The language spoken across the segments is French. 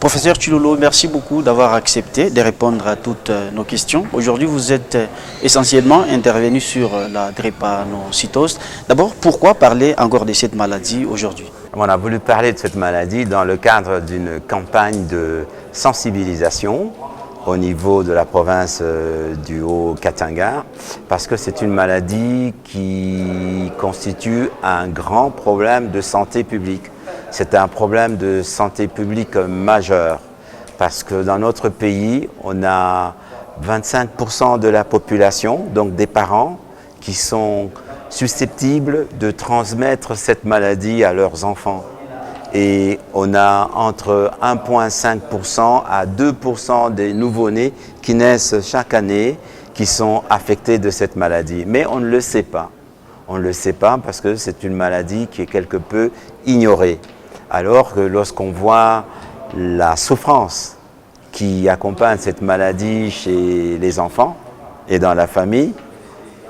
Professeur Chilolo, merci beaucoup d'avoir accepté de répondre à toutes nos questions. Aujourd'hui, vous êtes essentiellement intervenu sur la drépanocytose. D'abord, pourquoi parler encore de cette maladie aujourd'hui? On a voulu parler de cette maladie dans le cadre d'une campagne de sensibilisation au niveau de la province du Haut-Katanga, parce que c'est une maladie qui constitue un grand problème de santé publique. C'est un problème de santé publique majeur, parce que dans notre pays, on a 25% de la population, donc des parents, qui sont susceptibles de transmettre cette maladie à leurs enfants. Et on a entre 1,5% à 2% des nouveau-nés qui naissent chaque année qui sont affectés de cette maladie. Mais on ne le sait pas. On ne le sait pas parce que c'est une maladie qui est quelque peu ignorée. Alors que lorsqu'on voit la souffrance qui accompagne cette maladie chez les enfants et dans la famille,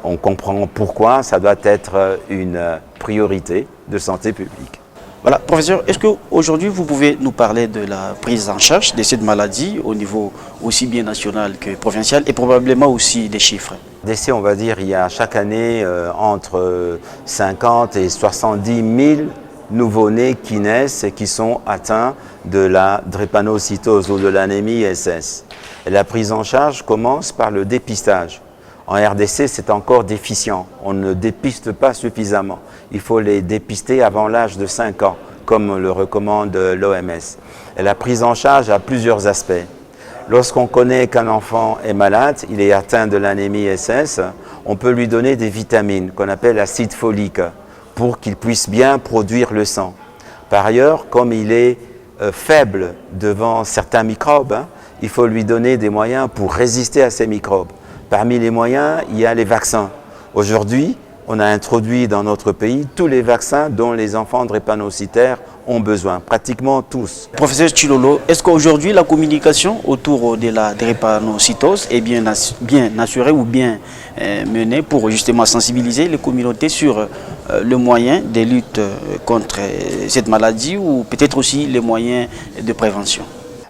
on comprend pourquoi ça doit être une priorité de santé publique. Voilà, professeur, est-ce qu'aujourd'hui vous pouvez nous parler de la prise en charge de cette maladie au niveau aussi bien national que provincial et probablement aussi des chiffres? D'ici, on va dire, il y a chaque année entre 50 et 70 000 nouveau-nés qui naissent et qui sont atteints de la drépanocytose ou de l'anémie SS. Et la prise en charge commence par le dépistage. En RDC, c'est encore déficient. On ne dépiste pas suffisamment. Il faut les dépister avant l'âge de 5 ans, comme le recommande l'OMS. Et la prise en charge a plusieurs aspects. Lorsqu'on connaît qu'un enfant est malade, il est atteint de l'anémie SS, on peut lui donner des vitamines qu'on appelle l'acide folique pour qu'il puisse bien produire le sang. Par ailleurs, comme il est faible devant certains microbes, il faut lui donner des moyens pour résister à ces microbes. Parmi les moyens, il y a les vaccins. Aujourd'hui, on a introduit dans notre pays tous les vaccins dont les enfants drépanocytaires ont besoin, pratiquement tous. Professeur Chilolo, est-ce qu'aujourd'hui la communication autour de la drépanocytose est bien assurée ou bien menée pour justement sensibiliser les communautés sur le moyen de lutte contre cette maladie ou peut-être aussi les moyens de prévention?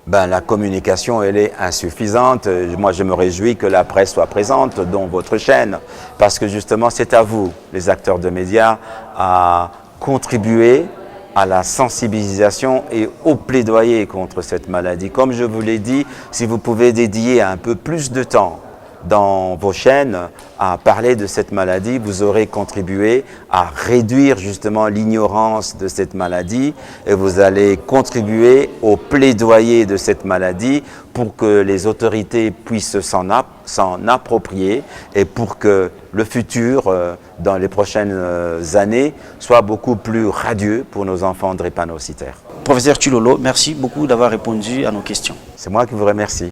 La communication, elle est insuffisante. Moi, je me réjouis que la presse soit présente, dont votre chaîne, parce que justement, c'est à vous, les acteurs de médias, à contribuer à la sensibilisation et au plaidoyer contre cette maladie. Comme je vous l'ai dit, si vous pouvez dédier un peu plus de temps dans vos chaînes à parler de cette maladie, vous aurez contribué à réduire justement l'ignorance de cette maladie et vous allez contribuer au plaidoyer de cette maladie pour que les autorités puissent s'en approprier et pour que le futur, dans les prochaines années, soit beaucoup plus radieux pour nos enfants drépanocytaires. Professeur Chilolo, merci beaucoup d'avoir répondu à nos questions. C'est moi qui vous remercie.